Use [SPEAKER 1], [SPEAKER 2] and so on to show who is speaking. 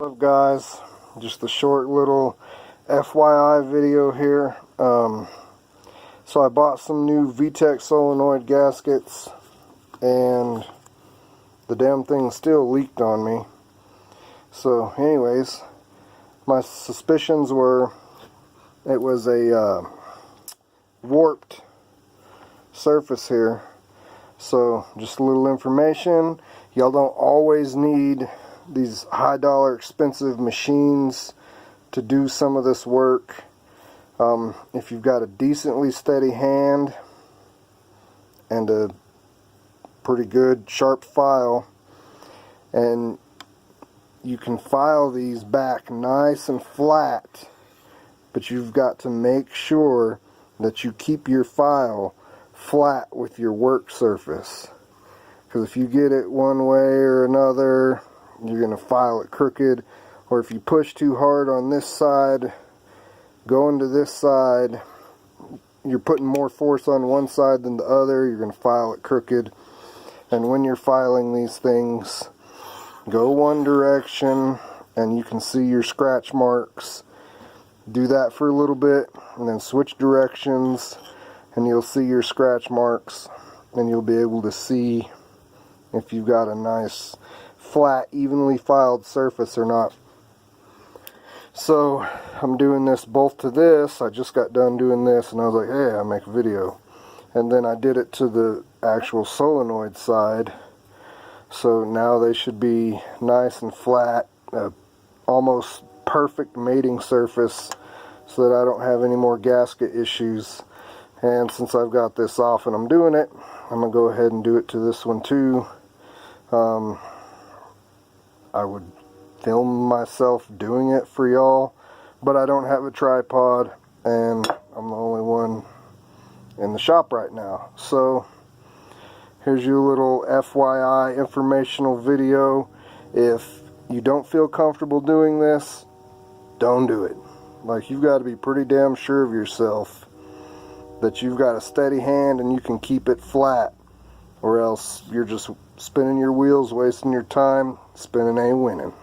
[SPEAKER 1] What's up, guys? Just a short little FYI video here. So I bought some new Vtec solenoid gaskets and the damn thing still leaked on me. So anyways, my suspicions were it was a warped surface here. So just a little information, y'all don't always need these high dollar expensive machines to do some of this work. If you've got a decently steady hand and a pretty good sharp file, and you can file these back nice and flat, but you've got to make sure that you keep your file flat with your work surface, because if you get it one way or another, you're going to file it crooked. Or if you push too hard on this side, going to this side, you're putting more force on one side than the other, you're going to file it crooked. And when you're filing these things, go one direction and you can see your scratch marks. Do that for a little bit and then switch directions and you'll see your scratch marks, and you'll be able to see if you've got a nice flat evenly filed surface or not. So I'm doing this both to this. I just got done doing this and I was like, hey, I'll make a video. And then I did it to the actual solenoid side. So now they should be nice and flat, almost perfect mating surface, so that I don't have any more gasket issues. And since I've got this off and I'm doing it, I'm going to go ahead and do it to this one too. I would film myself doing it for y'all, but I don't have a tripod and I'm the only one in the shop right now. So here's your little FYI informational video. If you don't feel comfortable doing this, don't do it. Like, you've got to be pretty damn sure of yourself that you've got a steady hand and you can keep it flat, or else you're just spinning your wheels, wasting your time. Spinning ain't winning.